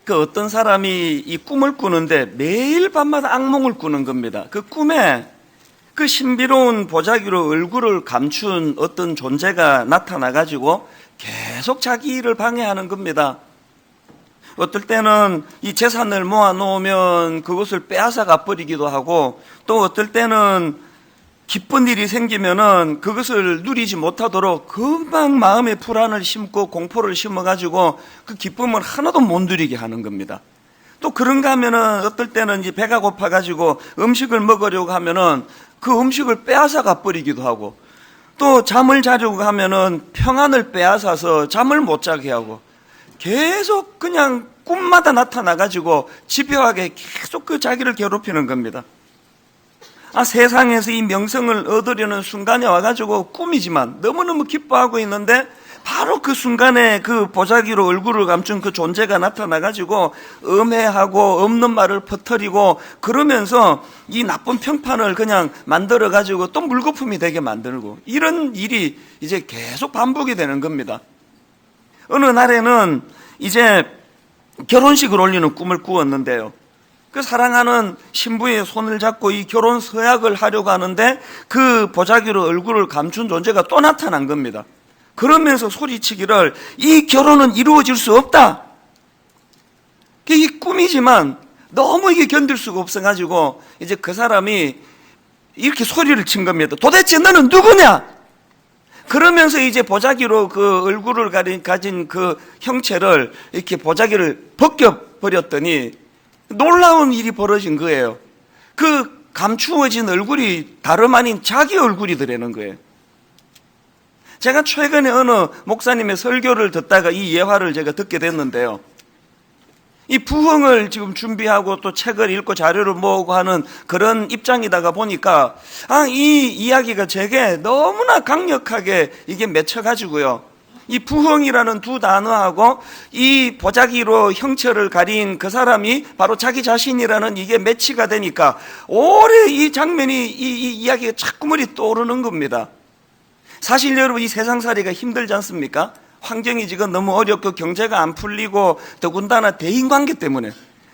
그 어떤 사람이 이 꿈을 꾸는데 매일 밤마다 악몽을 꾸는 겁니다. 그 꿈에 그 신비로운 보자기로 얼굴을 감춘 어떤 존재가 나타나가지고 계속 자기 일을 방해하는 겁니다. 어떨 때는 이 재산을 모아놓으면 그것을 빼앗아 가버리기도 하고, 또 어떨 때는 기쁜 일이 생기면은 그것을 누리지 못하도록 금방 마음에 불안을 심고 공포를 심어가지고 그 기쁨을 하나도 못 누리게 하는 겁니다. 또 그런가 하면은 어떨 때는 이제 배가 고파가지고 음식을 먹으려고 하면은 그 음식을 빼앗아 가버리기도 하고, 또 잠을 자려고 하면은 평안을 빼앗아서 잠을 못 자게 하고, 계속 그냥 꿈마다 나타나가지고 집요하게 계속 그 자기를 괴롭히는 겁니다. 세상에서 이 명성을 얻으려는 순간에 와가지고 꿈이지만 너무너무 기뻐하고 있는데 바로 그 순간에 그 보자기로 얼굴을 감춘 그 존재가 나타나가지고 음해하고 없는 말을 퍼뜨리고 그러면서 이 나쁜 평판을 그냥 만들어가지고 또 물거품이 되게 만들고, 이런 일이 이제 계속 반복이 되는 겁니다. 어느 날에는 이제 결혼식을 올리는 꿈을 꾸었는데요. 그 사랑하는 신부의 손을 잡고 이 결혼 서약을 하려고 하는데 그 보자기로 얼굴을 감춘 존재가 또 나타난 겁니다. 그러면서 소리치기를, 이 결혼은 이루어질 수 없다. 이게 꿈이지만 너무 이게 견딜 수가 없어가지고 이제 그 사람이 이렇게 소리를 친 겁니다. 도대체 너는 누구냐? 그러면서 이제 보자기로 그 얼굴을 가진 그 형체를 이렇게 보자기를 벗겨버렸더니 놀라운 일이 벌어진 거예요. 그 감추어진 얼굴이 다름 아닌 자기 얼굴이 되는 거예요. 제가 최근에 어느 목사님의 설교를 듣다가 이 예화를 제가 듣게 됐는데요. 이 부흥을 지금 준비하고 또 책을 읽고 자료를 모으고 하는 그런 입장이다가 보니까 이 이야기가 제게 너무나 강력하게 이게 맺혀가지고요. 이 부흥이라는 두 단어하고 이 보자기로 형체를 가린 그 사람이 바로 자기 자신이라는 이게 매치가 되니까 오래 이 장면이 이 이야기가 자꾸 머리 떠오르는 겁니다. 사실 여러분, 이 세상살이가 힘들지 않습니까? 환경이 지금 너무 어렵고 경제가 안 풀리고 더군다나 대인관계 때문에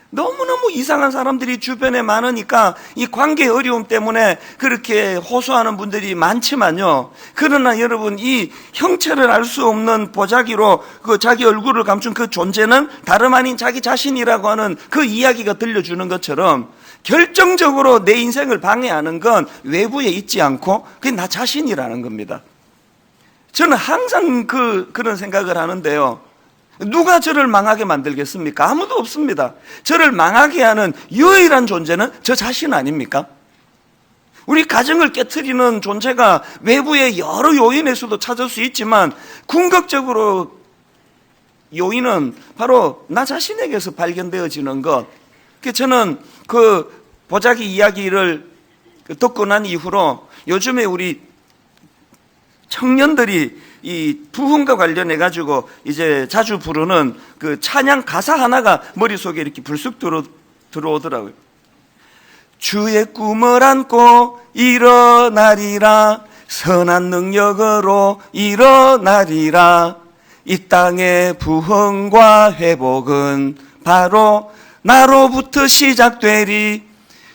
너무너무 이상한 사람들이 주변에 많으니까 이 관계의 어려움 때문에 그렇게 호소하는 분들이 많지만요. 그러나 여러분, 이 형체를 알 수 없는 보자기로 그 자기 얼굴을 감춘 그 존재는 다름 아닌 자기 자신이라고 하는 그 이야기가 들려주는 것처럼 결정적으로 내 인생을 방해하는 건 외부에 있지 않고 그게 나 자신이라는 겁니다. 저는 항상 그런 생각을 하는데요. 누가 저를 망하게 만들겠습니까? 아무도 없습니다. 저를 망하게 하는 유일한 존재는 저 자신 아닙니까? 우리 가정을 깨트리는 존재가 외부의 여러 요인에서도 찾을 수 있지만 궁극적으로 요인은 바로 나 자신에게서 발견되어지는 것. 저는 그 보자기 이야기를 듣고 난 이후로 요즘에 우리 청년들이 이 부흥과 관련해 가지고 이제 자주 부르는 그 찬양 가사 하나가 머릿속에 이렇게 불쑥 들어오더라고요. 주의 꿈을 안고 일어나리라, 선한 능력으로 일어나리라, 이 땅의 부흥과 회복은 바로 나로부터 시작되리.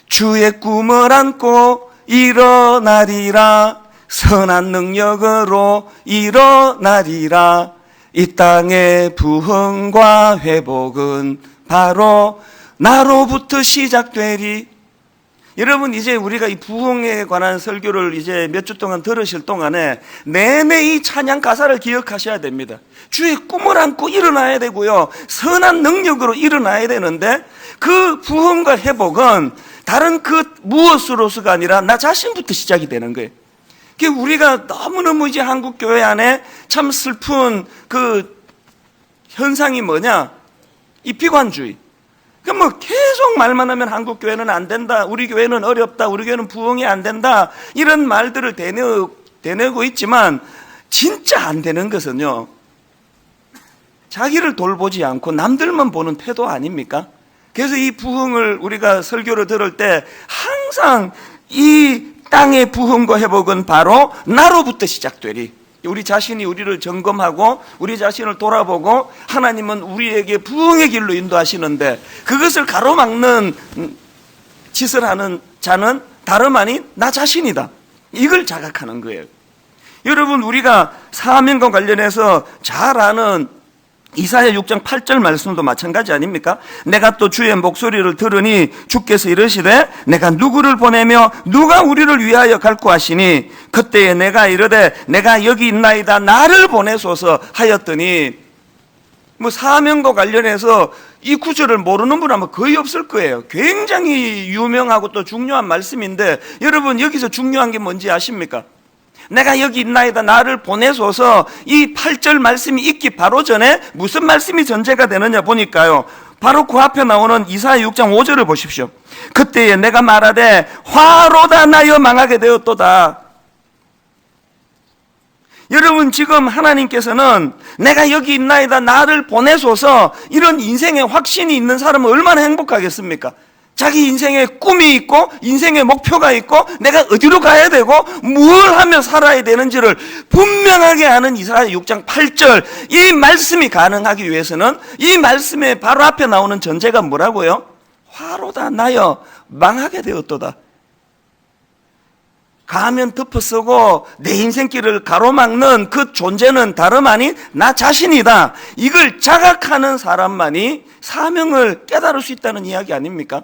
주의 꿈을 안고 일어나리라, 선한 능력으로 일어나리라, 이 땅의 부흥과 회복은 바로 나로부터 시작되리. 여러분, 이제 우리가 이 부흥에 관한 설교를 이제 몇 주 동안 들으실 동안에 내내 이 찬양 가사를 기억하셔야 됩니다. 주의 꿈을 안고 일어나야 되고요, 선한 능력으로 일어나야 되는데 그 부흥과 회복은 다른 그 무엇으로서가 아니라 나 자신부터 시작이 되는 거예요. 우리가 너무너무 이제 한국 교회 안에 참 슬픈 그 현상이 뭐냐? 이 비관주의. 계속 말만 하면 한국 교회는 안 된다, 우리 교회는 어렵다, 우리 교회는 부흥이 안 된다, 이런 말들을 대내고 있지만 진짜 안 되는 것은요, 자기를 돌보지 않고 남들만 보는 태도 아닙니까? 그래서 이 부흥을 우리가 설교를 들을 때 항상 이 땅의 부흥과 회복은 바로 나로부터 시작되리. 우리 자신이 우리를 점검하고 우리 자신을 돌아보고 하나님은 우리에게 부흥의 길로 인도하시는데 그것을 가로막는 짓을 하는 자는 다름 아닌 나 자신이다. 이걸 자각하는 거예요. 여러분, 우리가 사명과 관련해서 잘 아는 이사야 6장 8절 말씀도 마찬가지 아닙니까? 내가 또 주의 목소리를 들으니 주께서 이르시되 내가 누구를 보내며 누가 우리를 위하여 갈고 하시니 그때에 내가 이르되 내가 여기 있나이다 나를 보내소서 하였더니 사명과 관련해서 이 구절을 모르는 분 아마 거의 없을 거예요. 굉장히 유명하고 또 중요한 말씀인데 여러분, 여기서 중요한 게 뭔지 아십니까? 내가 여기 있나이다 나를 보내소서, 이 8절 말씀이 있기 바로 전에 무슨 말씀이 전제가 되느냐 보니까요, 바로 그 앞에 나오는 이사야 6장 5절을 보십시오. 그때에 내가 말하되 화로다 나여 망하게 되었도다. 여러분, 지금 하나님께서는 내가 여기 있나이다 나를 보내소서, 이런 인생의 확신이 있는 사람은 얼마나 행복하겠습니까? 자기 인생에 꿈이 있고 인생의 목표가 있고 내가 어디로 가야 되고 뭘 하며 살아야 되는지를 분명하게 아는 이사야 6장 8절, 이 말씀이 가능하기 위해서는 이 말씀의 바로 앞에 나오는 전제가 뭐라고요? 화로다 나여 망하게 되었도다. 가면 덮어쓰고 내 인생길을 가로막는 그 존재는 다름 아닌 나 자신이다. 이걸 자각하는 사람만이 사명을 깨달을 수 있다는 이야기 아닙니까?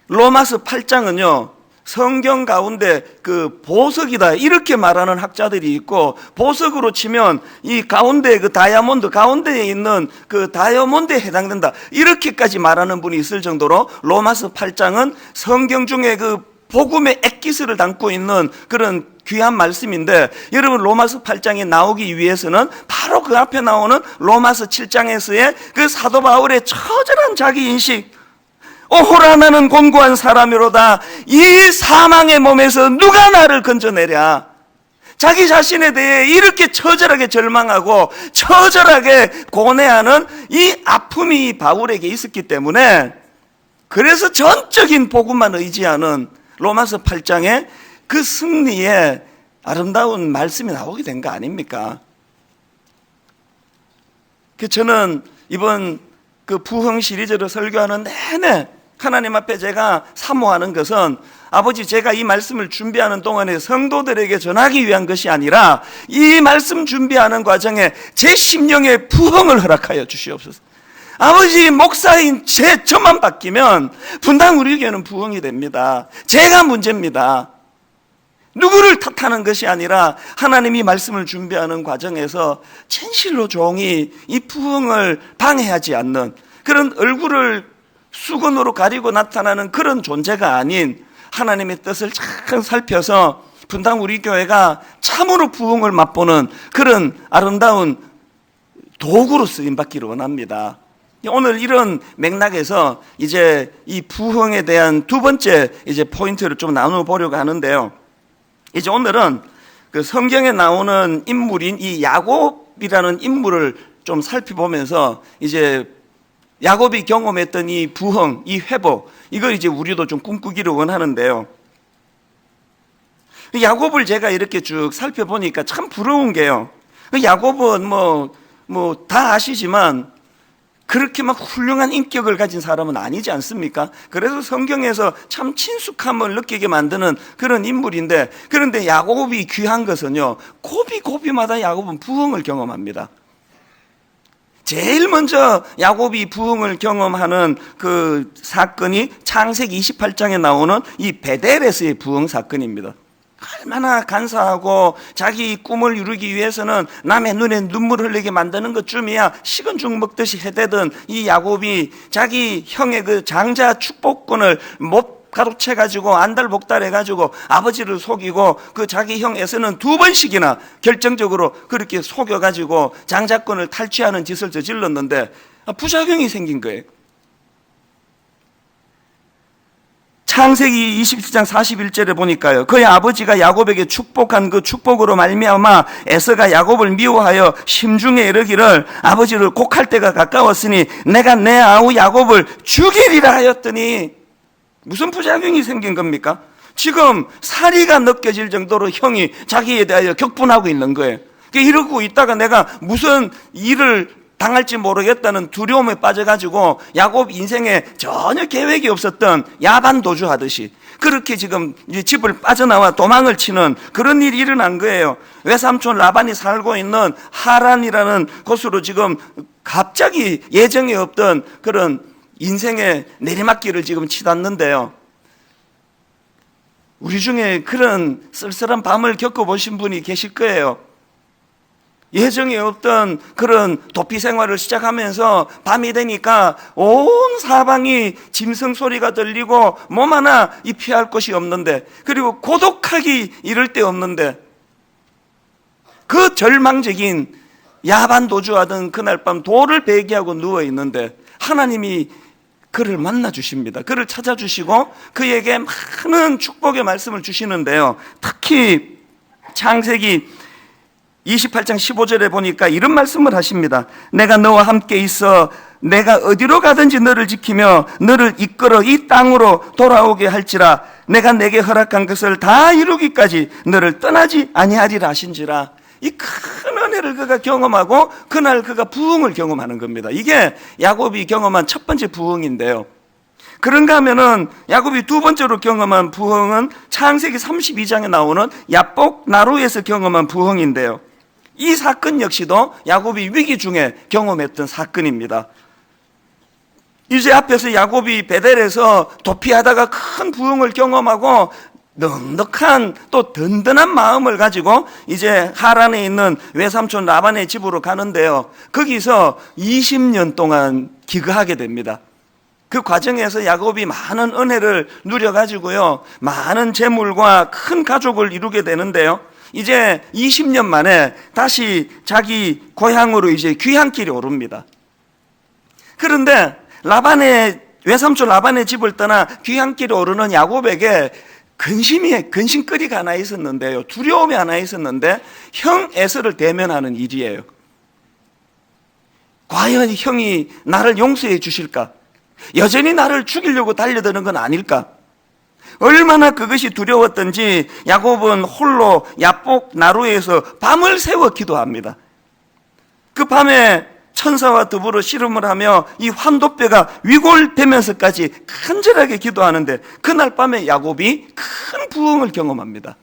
로마서 8장은요 성경 가운데 그 보석이다 이렇게 말하는 학자들이 있고, 보석으로 치면 이 가운데 그 다이아몬드 가운데에 있는 그 다이아몬드에 해당된다 이렇게까지 말하는 분이 있을 정도로 로마서 8장은 성경 중에 그 복음의 액기스를 담고 있는 그런 귀한 말씀인데, 여러분 로마서 8장에 나오기 위해서는 바로 그 앞에 나오는 로마서 7장에서의 그 사도 바울의 처절한 자기인식, 오호라 나는 곤고한 사람이로다, 이 사망의 몸에서 누가 나를 건져내랴. 자기 자신에 대해 이렇게 처절하게 절망하고 처절하게 고뇌하는 이 아픔이 바울에게 있었기 때문에, 그래서 전적인 복음만 의지하는 로마서 8장에 그 승리의 아름다운 말씀이 나오게 된 거 아닙니까? 저는 이번 그 부흥 시리즈를 설교하는 내내 하나님 앞에 제가 사모하는 것은, 아버지, 제가 이 말씀을 준비하는 동안에 성도들에게 전하기 위한 것이 아니라 이 말씀 준비하는 과정에 제 심령의 부흥을 허락하여 주시옵소서. 아버지, 목사인 저만 바뀌면 분당 우리 교회는 부흥이 됩니다. 제가 문제입니다. 누구를 탓하는 것이 아니라 하나님이 말씀을 준비하는 과정에서 진실로 종이 이 부흥을 방해하지 않는 그런 얼굴을 수건으로 가리고 나타나는 그런 존재가 아닌 하나님의 뜻을 잘 살펴서 분당 우리 교회가 참으로 부흥을 맛보는 그런 아름다운 도구로 쓰임받기를 원합니다. 오늘 이런 맥락에서 이제 이 부흥에 대한 두 번째 이제 포인트를 좀 나눠보려고 하는데요. 이제 오늘은 그 성경에 나오는 인물인 이 야곱이라는 인물을 좀 살펴보면서 이제 야곱이 경험했던 이 부흥, 이 회복, 이걸 이제 우리도 좀 꿈꾸기를 원하는데요. 야곱을 제가 이렇게 쭉 살펴보니까 참 부러운 게요, 야곱은 다 아시지만 그렇게 막 훌륭한 인격을 가진 사람은 아니지 않습니까? 그래서 성경에서 참 친숙함을 느끼게 만드는 그런 인물인데, 그런데 야곱이 귀한 것은요, 고비고비마다 야곱은 부흥을 경험합니다. 제일 먼저 야곱이 부흥을 경험하는 그 사건이 창세기 28장에 나오는 이 베델에서의 부흥 사건입니다. 얼마나 간사하고 자기 꿈을 이루기 위해서는 남의 눈에 눈물 흘리게 만드는 것쯤이야 식은 죽 먹듯이 해대던 이 야곱이 자기 형의 그 장자 축복권을 못 가로채가지고 안달복달해가지고 아버지를 속이고 그 자기 형 에서는 두 번씩이나 결정적으로 그렇게 속여가지고 장자권을 탈취하는 짓을 저질렀는데 부작용이 생긴 거예요. 창세기 27장 41절에 보니까요, 그의 아버지가 야곱에게 축복한 그 축복으로 말미암아 에서가 야곱을 미워하여 심중에 이르기를 아버지를 곡할 때가 가까웠으니 내가 내 아우 야곱을 죽이리라 하였더니, 무슨 부작용이 생긴 겁니까? 지금 사리가 느껴질 정도로 형이 자기에 대하여 격분하고 있는 거예요. 이러고 있다가 내가 무슨 일을 당할지 모르겠다는 두려움에 빠져가지고 야곱 인생에 전혀 계획이 없었던 야반 도주하듯이 그렇게 지금 집을 빠져나와 도망을 치는 그런 일이 일어난 거예요. 외삼촌 라반이 살고 있는 하란이라는 곳으로 지금 갑자기 예정에 없던 그런 인생의 내리막길을 지금 치닫는데요. 우리 중에 그런 쓸쓸한 밤을 겪어보신 분이 계실 거예요. 예정에 없던 그런 도피 생활을 시작하면서 밤이 되니까 온 사방이 짐승 소리가 들리고 몸 하나 이 피할 곳이 없는데, 그리고 고독하기 이를 데 없는데, 그 절망적인 야반 도주하던 그날 밤 돌을 배기하고 누워 있는데 하나님이 그를 만나 주십니다. 그를 찾아주시고 그에게 많은 축복의 말씀을 주시는데요. 특히 창세기 28장 15절에 보니까 이런 말씀을 하십니다. 내가 너와 함께 있어 내가 어디로 가든지 너를 지키며 너를 이끌어 이 땅으로 돌아오게 할지라. 내가 내게 허락한 것을 다 이루기까지 너를 떠나지 아니하리라 하신지라. 이 큰 은혜를 그가 경험하고 그날 그가 부흥을 경험하는 겁니다. 이게 야곱이 경험한 첫 번째 부흥인데요. 그런가 하면은 야곱이 두 번째로 경험한 부흥은 창세기 32장에 나오는 야복 나루에서 경험한 부흥인데요. 이 사건 역시도 야곱이 위기 중에 경험했던 사건입니다. 이제 앞에서 야곱이 베델에서 도피하다가 큰 부흥을 경험하고 넉넉한 또 든든한 마음을 가지고 이제 하란에 있는 외삼촌 라반의 집으로 가는데요. 거기서 20년 동안 기거하게 됩니다. 그 과정에서 야곱이 많은 은혜를 누려가지고요, 많은 재물과 큰 가족을 이루게 되는데요. 이제 20년 만에 다시 자기 고향으로 이제 귀향길이 오릅니다. 그런데 외삼촌 라반의 집을 떠나 귀향길에 오르는 야곱에게 근심거리가 하나 있었는데요. 두려움이 하나 있었는데, 형 에서를 대면하는 일이에요. 과연 형이 나를 용서해 주실까? 여전히 나를 죽이려고 달려드는 건 아닐까? 얼마나 그것이 두려웠던지 야곱은 홀로 야복 나루에서 밤을 새워 기도합니다. 그 밤에 천사와 더불어 씨름을 하며 이 환도뼈가 위골되면서까지 간절하게 기도하는데, 그날 밤에 야곱이 큰 부흥을 경험합니다.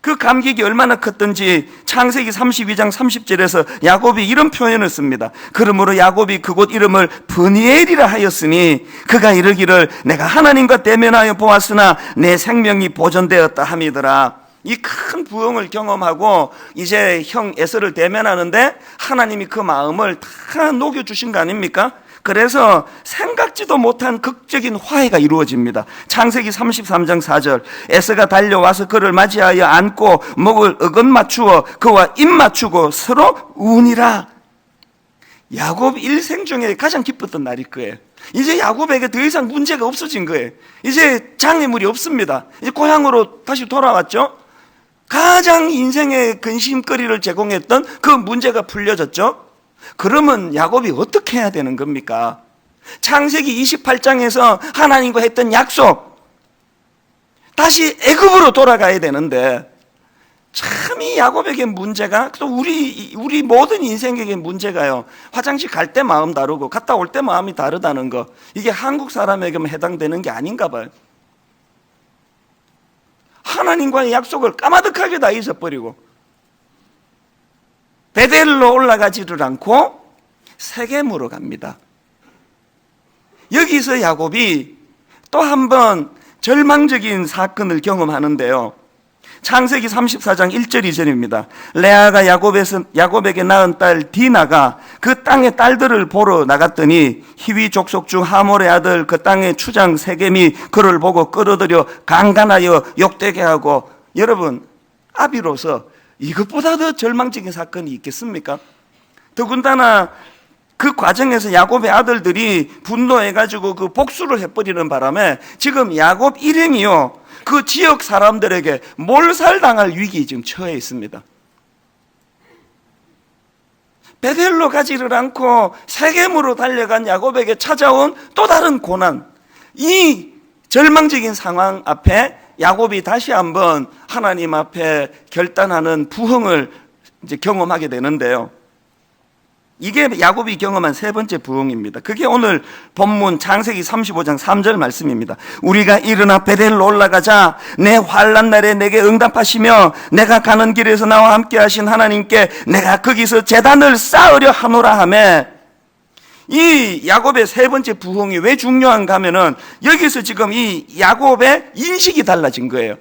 그 감격이 얼마나 컸던지 창세기 32장 30절에서 야곱이 이런 표현을 씁니다. 그러므로 야곱이 그곳 이름을 브니엘이라 하였으니 그가 이르기를 내가 하나님과 대면하여 보았으나 내 생명이 보존되었다 함이더라. 이 큰 부흥을 경험하고 이제 형 에서를 대면하는데 하나님이 그 마음을 다 녹여주신 거 아닙니까? 그래서 생각지도 못한 극적인 화해가 이루어집니다. 창세기 33장 4절, 에서가 달려와서 그를 맞이하여 안고 목을 어긋 맞추어 그와 입 맞추고 서로 우니라. 야곱 일생 중에 가장 기뻤던 날일 거예요. 이제 야곱에게 더 이상 문제가 없어진 거예요. 이제 장애물이 없습니다. 이제 고향으로 다시 돌아왔죠. 가장 인생의 근심거리를 제공했던 그 문제가 풀려졌죠. 그러면 야곱이 어떻게 해야 되는 겁니까? 창세기 28장에서 하나님과 했던 약속, 다시 애굽으로 돌아가야 되는데, 참 이 야곱에게 문제가, 또 우리 모든 인생에게 문제가요, 화장실 갈 때 마음 다르고 갔다 올 때 마음이 다르다는 거, 이게 한국 사람에게만 해당되는 게 아닌가 봐요. 하나님과의 약속을 까마득하게 다 잊어버리고 베델로 올라가지를 않고 세겜으로 갑니다. 여기서 야곱이 또 한 번 절망적인 사건을 경험하는데요. 창세기 34장 1절 2절입니다. 레아가 야곱에게 낳은 딸 디나가 그 땅의 딸들을 보러 나갔더니 히위 족속 중 하몰의 아들 그 땅의 추장 세겜이 그를 보고 끌어들여 강간하여 욕되게 하고. 여러분, 아비로서 이것보다 더 절망적인 사건이 있겠습니까? 더군다나 그 과정에서 야곱의 아들들이 분노해가지고 그 복수를 해버리는 바람에 지금 야곱 일행이요, 그 지역 사람들에게 몰살당할 위기에 지금 처해 있습니다. 베델로 가지를 않고 세겜으로 달려간 야곱에게 찾아온 또 다른 고난, 이 절망적인 상황 앞에 야곱이 다시 한번 하나님 앞에 결단하는 부흥을 이제 경험하게 되는데요. 이게 야곱이 경험한 세 번째 부흥입니다. 그게 오늘 본문 창세기 35장 3절 말씀입니다. 우리가 일어나 베델로 올라가자. 내 환난 날에 내게 응답하시며 내가 가는 길에서 나와 함께 하신 하나님께 내가 거기서 제단을 쌓으려 하노라 하며, 이 야곱의 세 번째 부흥이 왜 중요한가 하면은 여기서 지금 이 야곱의 인식이 달라진 거예요.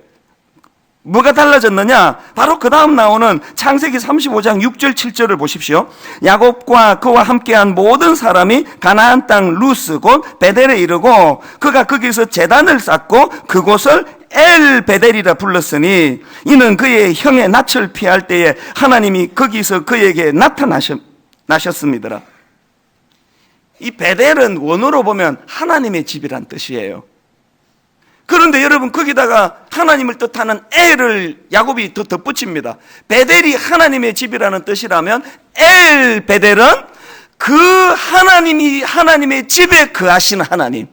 뭐가 달라졌느냐? 바로 그 다음 나오는 창세기 35장 6절 7절을 보십시오. 야곱과 그와 함께한 모든 사람이 가나안 땅 루스 곧 베델에 이르고 그가 거기서 제단을 쌓고 그곳을 엘 베델이라 불렀으니 이는 그의 형의 낯을 피할 때에 하나님이 거기서 그에게 나타나셨습니다. 이 베델은 원어로 보면 하나님의 집이란 뜻이에요. 그런데 여러분, 거기다가 하나님을 뜻하는 엘을 야곱이 더 덧붙입니다. 베델이 하나님의 집이라는 뜻이라면 엘 베델은 그 하나님이 하나님의 집에 거하시는 하나님.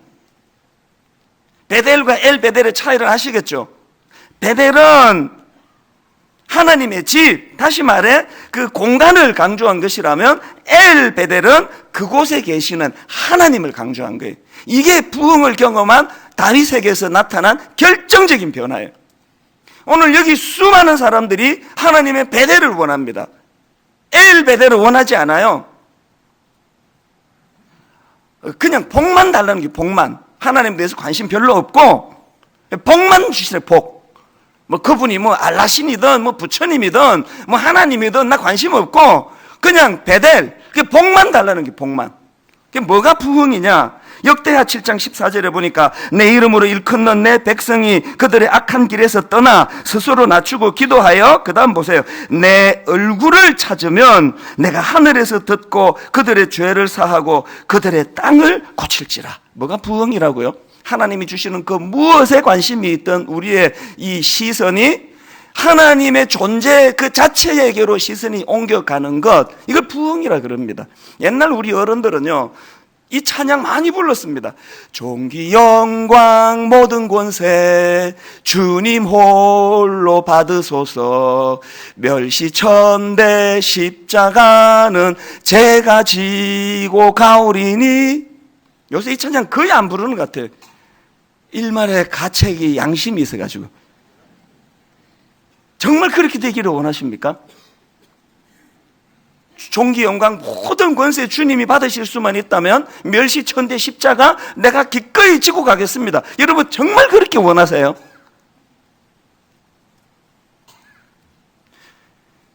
베델과 엘 베델의 차이를 아시겠죠? 베델은 하나님의 집, 다시 말해 그 공간을 강조한 것이라면 엘 베델은 그곳에 계시는 하나님을 강조한 거예요. 이게 부흥을 경험한 다윗에게서 나타난 결정적인 변화예요. 오늘 여기 수많은 사람들이 하나님의 베델을 원합니다. 엘 베델을 원하지 않아요. 그냥 복만 달라는 게, 복만. 하나님에 대해서 관심 별로 없고 복만 주시래, 복. 뭐 그분이 뭐 알라신이든 뭐 부처님이든 뭐 하나님이든 나 관심 없고 그냥 베델, 그 복만 달라는 게, 복만. 그게 뭐가 부흥이냐? 역대하 7장 14절에 보니까 내 이름으로 일컫는 내 백성이 그들의 악한 길에서 떠나 스스로 낮추고 기도하여, 그 다음 보세요, 내 얼굴을 찾으면 내가 하늘에서 듣고 그들의 죄를 사하고 그들의 땅을 고칠지라. 뭐가 부흥이라고요? 하나님이 주시는 그 무엇에 관심이 있던 우리의 이 시선이 하나님의 존재 그 자체에게로 시선이 옮겨가는 것, 이걸 부흥이라 그럽니다. 옛날 우리 어른들은요, 이 찬양 많이 불렀습니다. 존귀 영광 모든 권세 주님 홀로 받으소서, 멸시천대 십자가는 제가 지고 가오리니. 요새 이 찬양 거의 안 부르는 것 같아요. 일말의 가책이 양심이 있어가지고. 정말 그렇게 되기를 원하십니까? 존귀 영광 모든 권세 주님이 받으실 수만 있다면 멸시천대 십자가 내가 기꺼이 지고 가겠습니다. 여러분 정말 그렇게 원하세요?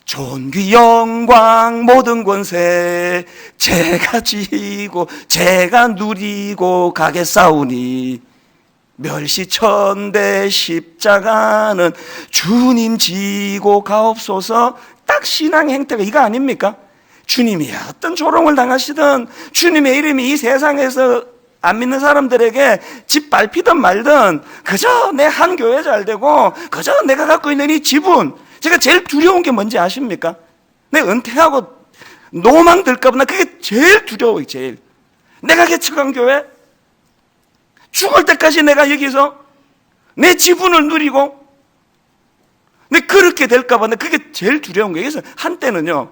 존귀 영광 모든 권세 제가 지고 제가 누리고 가겠사오니 멸시천대 십자가는 주님 지고 가옵소서. 딱 신앙의 행태가 이거 아닙니까? 주님이 어떤 조롱을 당하시든 주님의 이름이 이 세상에서 안 믿는 사람들에게 집 밟히든 말든 그저 내 한 교회 잘 되고 그저 내가 갖고 있는 이 지분, 제가 제일 두려운 게 뭔지 아십니까? 내 은퇴하고 노망 들까 봐 그게 제일 두려워요. 제일 내가 개척한 교회 죽을 때까지 내가 여기서 내 지분을 누리고 내 그렇게 될까 봐 그게 제일 두려운 거예요. 그래서 한때는요,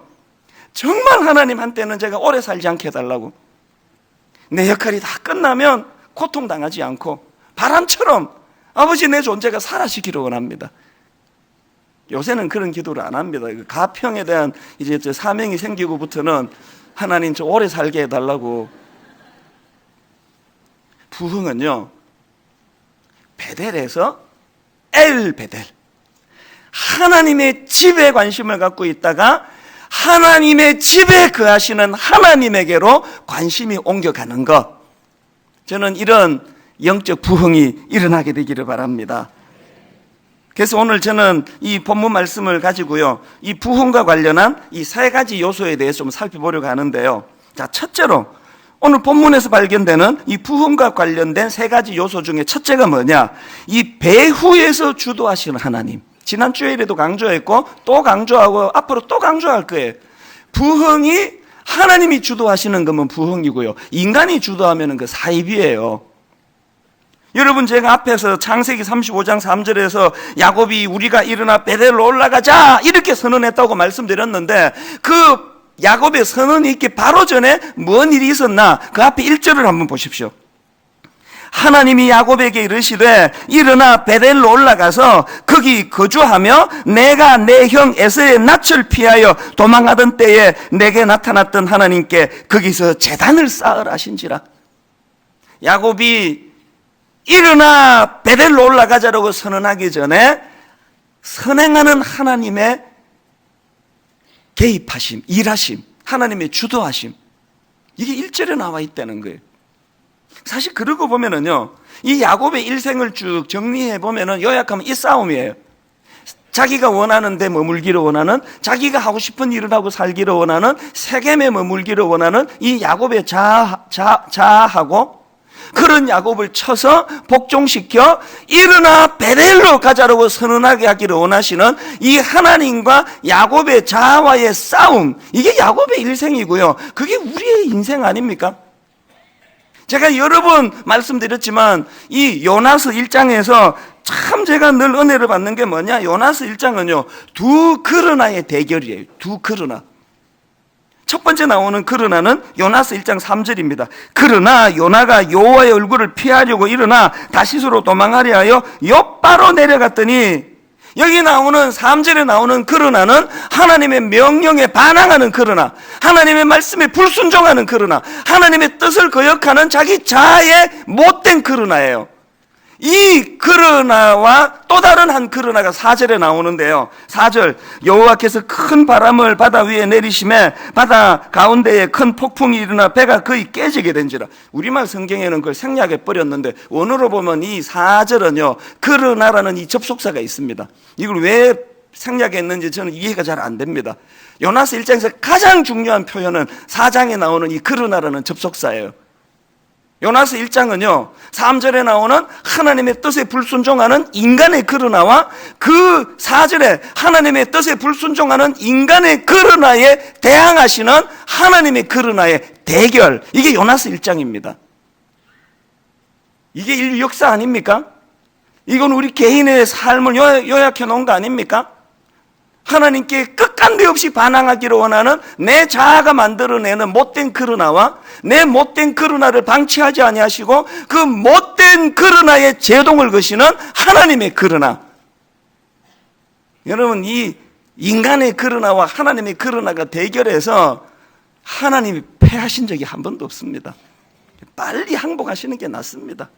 정말 하나님 한때는 제가 오래 살지 않게 해달라고, 내 역할이 다 끝나면 고통당하지 않고 바람처럼 아버지 내 존재가 사라지기를 원합니다. 요새는 그런 기도를 안 합니다. 가평에 대한 이제 사명이 생기고부터는 하나님 저 오래 살게 해달라고. 부흥은요, 베델에서 엘 베델, 하나님의 집에 관심을 갖고 있다가 하나님의 집에 거하시는 하나님에게로 관심이 옮겨가는 것, 저는 이런 영적 부흥이 일어나게 되기를 바랍니다. 그래서 오늘 저는 이 본문 말씀을 가지고요, 이 부흥과 관련한 이 세 가지 요소에 대해서 좀 살펴보려고 하는데요. 자, 첫째로 오늘 본문에서 발견되는 이 부흥과 관련된 세 가지 요소 중에 첫째가 뭐냐? 이 배후에서 주도하시는 하나님. 지난 주일에도 강조했고 또 강조하고 앞으로 또 강조할 거예요. 부흥이 하나님이 주도하시는 거면 부흥이고요, 인간이 주도하면 그 사이비예요. 여러분, 제가 앞에서 창세기 35장 3절에서 야곱이 우리가 일어나 베델로 올라가자 이렇게 선언했다고 말씀드렸는데, 그 야곱의 선언이 있기 바로 전에 뭔 일이 있었나? 그 앞에 1절을 한번 보십시오. 하나님이 야곱에게 이르시되 일어나 베델로 올라가서 거기 거주하며 내가 내 형 에서의 낯을 피하여 도망하던 때에 내게 나타났던 하나님께 거기서 제단을 쌓으라 하신지라. 야곱이 일어나 베델로 올라가자라고 선언하기 전에 선행하는 하나님의 개입하심, 일하심, 하나님의 주도하심, 이게 1절에 나와 있다는 거예요. 사실 그러고 보면은요, 이 야곱의 일생을 쭉 정리해 보면은 요약하면 이 싸움이에요. 자기가 원하는 데 머물기를 원하는, 자기가 하고 싶은 일을 하고 살기를 원하는, 세겜에 머물기를 원하는 이 야곱의 자아하고, 그런 야곱을 쳐서 복종시켜 일어나 베델로 가자라고 선언하게 하기를 원하시는 이 하나님과 야곱의 자아와의 싸움, 이게 야곱의 일생이고요, 그게 우리의 인생 아닙니까? 제가 여러 번 말씀드렸지만 이 요나서 1장에서 참 제가 늘 은혜를 받는 게 뭐냐, 요나서 1장은요 두 그러나의 대결이에요. 두 그러나. 첫 번째 나오는 그러나는 요나서 1장 3절입니다. 그러나 요나가 여호와의 얼굴을 피하려고 일어나 다시스로 도망하려 하여 욥바로 내려갔더니, 여기 나오는 3절에 나오는 그러나는 하나님의 명령에 반항하는 그러나, 하나님의 말씀에 불순종하는 그러나, 하나님의 뜻을 거역하는 자기 자아의 못된 그러나예요. 이 그러나와 또 다른 한 그러나가 4절에 나오는데요. 4절, 여호와께서 큰 바람을 바다 위에 내리심에 바다 가운데에 큰 폭풍이 일어나 배가 거의 깨지게 된지라. 우리말 성경에는 그걸 생략해 버렸는데 원어로 보면 이 4절은요 그러나라는 이 접속사가 있습니다. 이걸 왜 생략했는지 저는 이해가 잘 안 됩니다. 요나서 1장에서 가장 중요한 표현은 4장에 나오는 이 그러나라는 접속사예요. 요나서 1장은요 3절에 나오는 하나님의 뜻에 불순종하는 인간의 그러나와 그 4절에 하나님의 뜻에 불순종하는 인간의 그러나에 대항하시는 하나님의 그러나의 대결, 이게 요나서 1장입니다. 이게 인류 역사 아닙니까? 이건 우리 개인의 삶을 요약해 놓은 거 아닙니까? 하나님께 끝간데 없이 반항하기를 원하는 내 자아가 만들어내는 못된 그러나와 내 못된 그러나를 방치하지 아니하시고 그 못된 그러나의 제동을 거시는 하나님의 그러나. 여러분, 이 인간의 그러나와 하나님의 그러나가 대결해서 하나님이 패하신 적이 한 번도 없습니다. 빨리 항복하시는 게 낫습니다.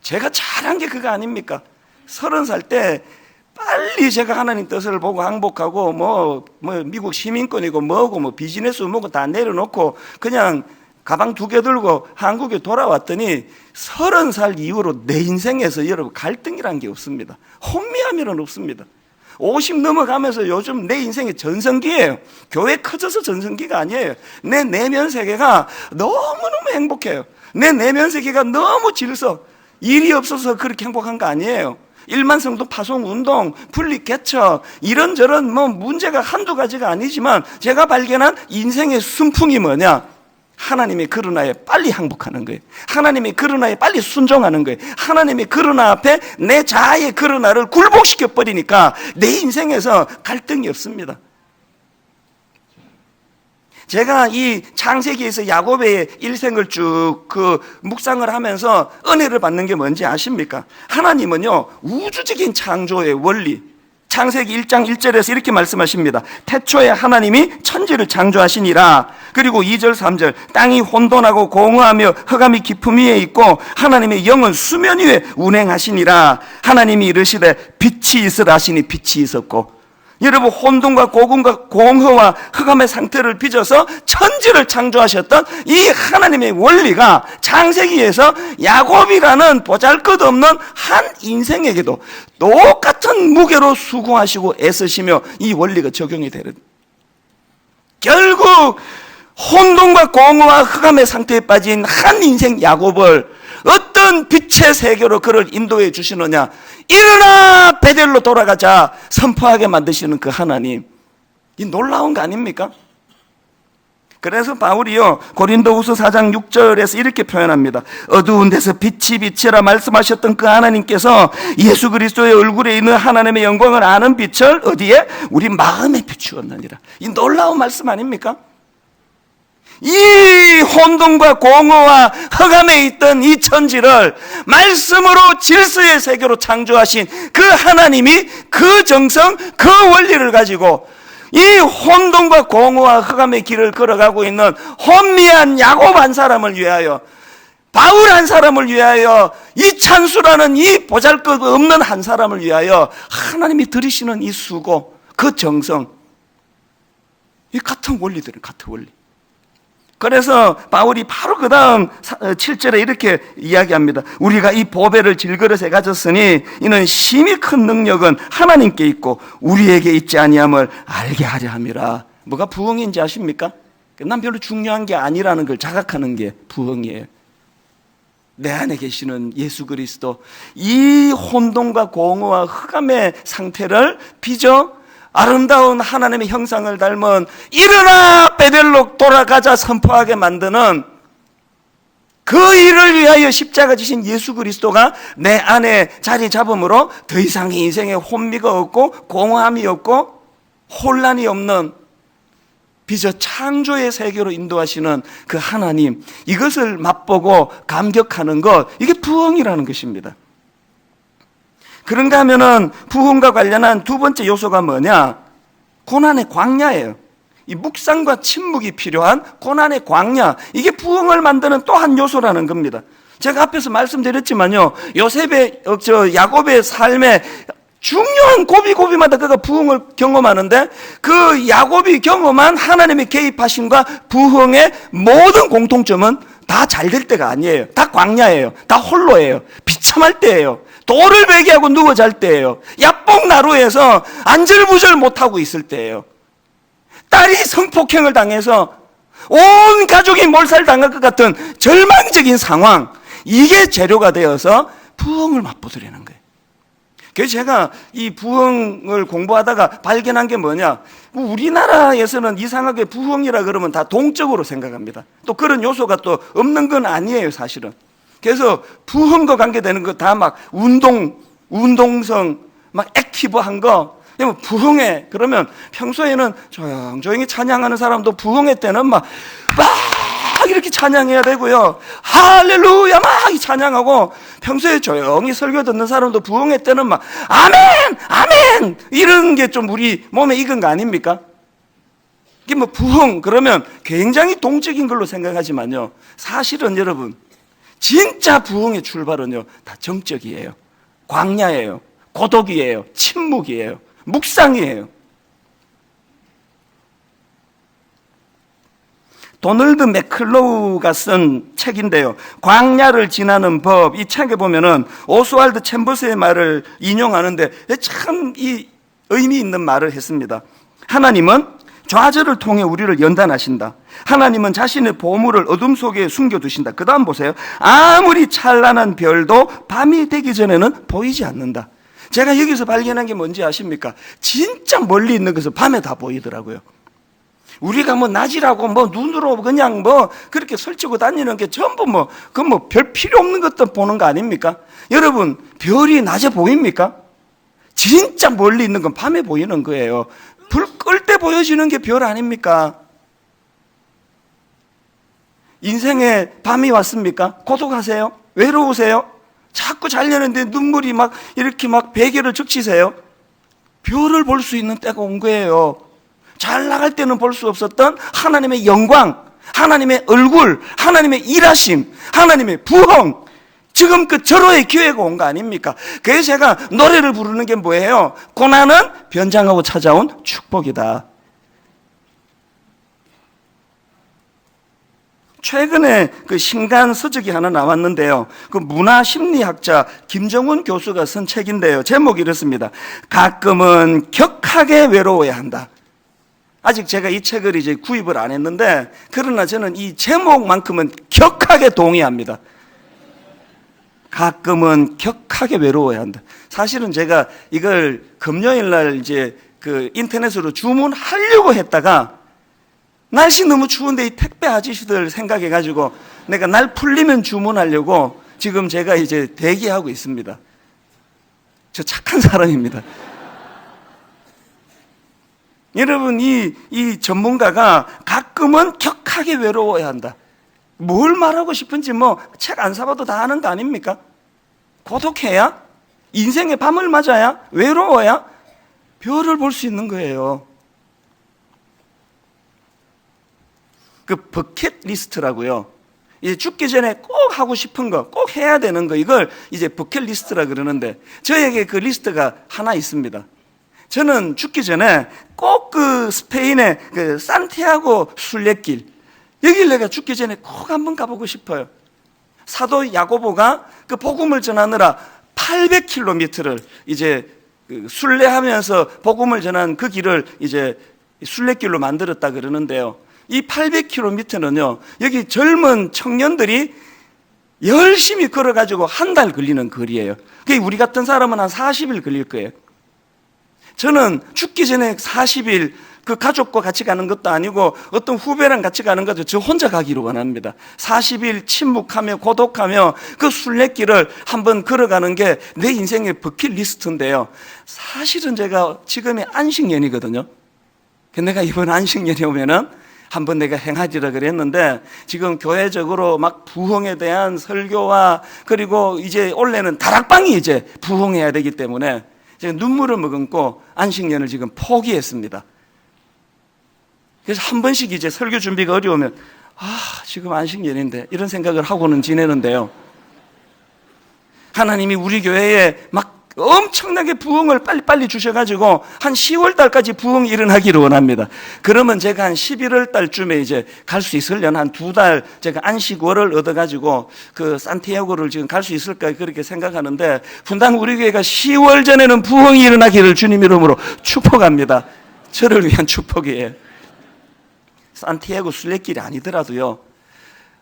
제가 잘한 게 그거 아닙니까? 30살 때 빨리 제가 하나님 뜻을 보고 항복하고 뭐 미국 시민권이고 뭐고 비즈니스 뭐고 다 내려놓고 그냥 가방 2개 들고 한국에 돌아왔더니 30살 이후로 내 인생에서 여러분 갈등이란 게 없습니다. 혼미함이란 없습니다. 50 넘어가면서 요즘 내 인생의 전성기예요. 교회 커져서 전성기가 아니에요. 내 내면 세계가 너무너무 행복해요. 내 내면 세계가 너무 질서, 일이 없어서 그렇게 행복한 거 아니에요. 1만 성도 파송 운동, 분리 개척, 이런저런 문제가 한두 가지가 아니지만 제가 발견한 인생의 순풍이 뭐냐? 하나님의 그러나에 빨리 항복하는 거예요. 하나님의 그러나에 빨리 순종하는 거예요. 하나님의 그러나 앞에 내 자아의 그러나를 굴복시켜 버리니까 내 인생에서 갈등이 없습니다. 제가 이 창세기에서 야곱의 일생을 쭉 묵상을 하면서 은혜를 받는 게 뭔지 아십니까? 하나님은요 우주적인 창조의 원리, 창세기 1장 1절에서 이렇게 말씀하십니다. 태초에 하나님이 천지를 창조하시니라. 그리고 2절 3절, 땅이 혼돈하고 공허하며 흑암이 깊음 위에 있고 하나님의 영은 수면 위에 운행하시니라. 하나님이 이르시되 빛이 있으라 하시니 빛이 있었고. 여러분, 혼돈과 공허와 흑암의 상태를 빚어서 천지를 창조하셨던 이 하나님의 원리가 창세기에서 야곱이라는 보잘것없는 한 인생에게도 똑같은 무게로 수고하시고 애쓰시며 이 원리가 적용이 되는, 결국 혼돈과 공허와 흑암의 상태에 빠진 한 인생 야곱을 어떤 빛의 세계로 그를 인도해 주시느냐? 일어나 베델로 돌아가자 선포하게 만드시는 그 하나님, 이 놀라운 거 아닙니까? 그래서 바울이요 고린도후서 4장 6절에서 이렇게 표현합니다. 어두운 데서 빛이 비치라 말씀하셨던 그 하나님께서 예수 그리스도의 얼굴에 있는 하나님의 영광을 아는 빛을 어디에? 우리 마음에 비추었느니라. 이 놀라운 말씀 아닙니까? 이 혼돈과 공허와 흑암에 있던 이 천지를 말씀으로 질서의 세계로 창조하신 그 하나님이 그 정성, 그 원리를 가지고 이 혼돈과 공허와 흑암의 길을 걸어가고 있는 혼미한 야곱 한 사람을 위하여, 바울 한 사람을 위하여, 이찬수라는 이 보잘것없는 한 사람을 위하여 하나님이 들이시는 이 수고, 그 정성, 이 같은 원리들은 같은 원리. 그래서 바울이 바로 그 다음 7절에 이렇게 이야기합니다. 우리가 이 보배를 질그릇에 가졌으니 이는 심히 큰 능력은 하나님께 있고 우리에게 있지 아니함을 알게 하려 함이라. 뭐가 부흥인지 아십니까? 난 별로 중요한 게 아니라는 걸 자각하는 게 부흥이에요. 내 안에 계시는 예수 그리스도, 이 혼돈과 공허와 흑암의 상태를 빚어 아름다운 하나님의 형상을 닮은 일어나 베델로 돌아가자 선포하게 만드는 그 일을 위하여 십자가 지신 예수 그리스도가 내 안에 자리 잡음으로 더 이상 인생에 혼미가 없고 공허함이 없고 혼란이 없는 빚어 창조의 세계로 인도하시는 그 하나님, 이것을 맛보고 감격하는 것, 이게 부흥이라는 것입니다. 그런가 하면은 부흥과 관련한 두 번째 요소가 뭐냐? 고난의 광야예요. 이 묵상과 침묵이 필요한 고난의 광야, 이게 부흥을 만드는 또 한 요소라는 겁니다. 제가 앞에서 말씀드렸지만요, 야곱의 삶에 중요한 고비고비마다 그가 부흥을 경험하는데, 그 야곱이 경험한 하나님의 개입하심과 부흥의 모든 공통점은 다 잘 될 때가 아니에요. 다 광야예요. 다 홀로예요. 비참할 때예요. 돌을 베개하고 누워 잘 때예요. 야뽕나루에서 안절부절 못하고 있을 때예요. 딸이 성폭행을 당해서 온 가족이 몰살당할 것 같은 절망적인 상황, 이게 재료가 되어서 부흥을 맛보드리는 거예요. 그래서 제가 이 부흥을 공부하다가 발견한 게 뭐냐, 우리나라에서는 이상하게 부흥이라 그러면 다 동적으로 생각합니다. 또 그런 요소가 또 없는 건 아니에요, 사실은. 그래서 부흥과 관계되는 거 다 막 운동성, 막 액티브한 거, 부흥회, 그러면 평소에는 조용히 찬양하는 사람도 부흥회 때는 막 이렇게 찬양해야 되고요. 할렐루야 막 찬양하고, 평소에 조용히 설교 듣는 사람도 부흥회 때는 막 아멘! 아멘! 이런 게 좀 우리 몸에 익은 거 아닙니까? 이게 뭐 부흥, 그러면 굉장히 동적인 걸로 생각하지만요, 사실은 여러분, 진짜 부흥의 출발은요, 다 정적이에요. 광야예요. 고독이에요. 침묵이에요. 묵상이에요. 도널드 맥클로우가 쓴 책인데요, 광야를 지나는 법, 이 책에 보면은 오스왈드 챔버스의 말을 인용하는데 참 이 의미 있는 말을 했습니다. 하나님은 좌절을 통해 우리를 연단하신다. 하나님은 자신의 보물을 어둠 속에 숨겨두신다. 그 다음 보세요. 아무리 찬란한 별도 밤이 되기 전에는 보이지 않는다. 제가 여기서 발견한 게 뭔지 아십니까? 진짜 멀리 있는 것은 밤에 다 보이더라고요. 우리가 뭐 낮이라고 뭐 눈으로 그냥 뭐 그렇게 설치고 다니는 게 전부 별 필요 없는 것들 보는 거 아닙니까? 여러분, 별이 낮에 보입니까? 진짜 멀리 있는 건 밤에 보이는 거예요. 불 끌 때 보여지는 게 별 아닙니까? 인생에 밤이 왔습니까? 고독하세요? 외로우세요? 자꾸 자려는데 눈물이 막 이렇게 막 베개를 적시세요? 별을 볼 수 있는 때가 온 거예요. 잘 나갈 때는 볼 수 없었던 하나님의 영광, 하나님의 얼굴, 하나님의 일하심, 하나님의 부흥, 지금 그 절호의 기회가 온 거 아닙니까? 그래서 제가 노래를 부르는 게 뭐예요? 고난은 변장하고 찾아온 축복이다. 최근에 그 신간 서적이 하나 나왔는데요, 그 문화심리학자 김정훈 교수가 쓴 책인데요, 제목이 이렇습니다. 가끔은 격하게 외로워야 한다. 아직 제가 이 책을 이제 구입을 안 했는데, 그러나 저는 이 제목만큼은 격하게 동의합니다. 가끔은 격하게 외로워야 한다. 사실은 제가 이걸 금요일 날 이제 그 인터넷으로 주문하려고 했다가 날씨 너무 추운데 이 택배 아저씨들 생각해가지고 내가 날 풀리면 주문하려고 지금 제가 이제 대기하고 있습니다. 저 착한 사람입니다. 여러분, 이 전문가가 가끔은 격하게 외로워야 한다. 뭘 말하고 싶은지 뭐 책 안 사봐도 다 아는 거 아닙니까? 고독해야? 인생의 밤을 맞아야? 외로워야? 별을 볼 수 있는 거예요. 그 버킷리스트라고요. 이제 죽기 전에 꼭 하고 싶은 거, 꼭 해야 되는 거, 이걸 이제 버킷리스트라 그러는데, 저에게 그 리스트가 하나 있습니다. 저는 죽기 전에 꼭 그 스페인의 그 산티아고 순례길, 여길 내가 죽기 전에 꼭 한번 가보고 싶어요. 사도 야고보가 그 복음을 전하느라 800km를 이제 순례하면서 복음을 전한 그 길을 이제 순례길로 만들었다 그러는데요. 이 800km는요, 여기 젊은 청년들이 열심히 걸어가지고 한 달 걸리는 거리예요. 그게 우리 같은 사람은 한 40일 걸릴 거예요. 저는 죽기 전에 40일 그 가족과 같이 가는 것도 아니고 어떤 후배랑 같이 가는 것도 저 혼자 가기로 원합니다. 40일 침묵하며 고독하며 그 순례길을 한번 걸어가는 게 내 인생의 버킷리스트인데요. 사실은 제가 지금이 안식년이거든요. 내가 이번 안식년에 오면은 한번 내가 행하리라 그랬는데, 지금 교회적으로 막 부흥에 대한 설교와 그리고 이제 올해는 다락방이 이제 부흥해야 되기 때문에 제가 눈물을 머금고 안식년을 지금 포기했습니다. 그래서 한 번씩 이제 설교 준비가 어려우면 지금 안식년인데 이런 생각을 하고는 지내는데요. 하나님이 우리 교회에 막 엄청나게 부흥을 빨리빨리 주셔가지고 한 10월 달까지 부흥이 일어나기를 원합니다. 그러면 제가 한 11월 달쯤에 이제 갈 수 있으려나 한 2달 제가 안식월을 얻어가지고 그 산티아고를 지금 갈 수 있을까 그렇게 생각하는데, 분당 우리 교회가 10월 전에는 부흥이 일어나기를 주님 이름으로 축복합니다. 저를 위한 축복이에요. 산티아고 순례길이 아니더라도요,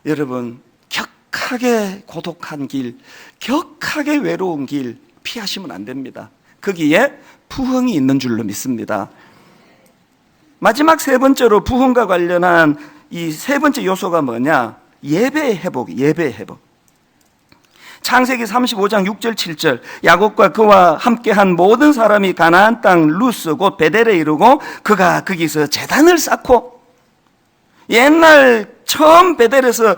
여러분, 격하게 고독한 길, 격하게 외로운 길 피하시면 안 됩니다. 거기에 부흥이 있는 줄로 믿습니다. 마지막 세 번째로 부흥과 관련한 이 세 번째 요소가 뭐냐? 예배의 회복, 예배의 회복. 창세기 35장 6절 7절, 야곱과 그와 함께한 모든 사람이 가나안 땅 루스 곧 베델에 이르고 그가 거기서 제단을 쌓고, 옛날 처음 베델에서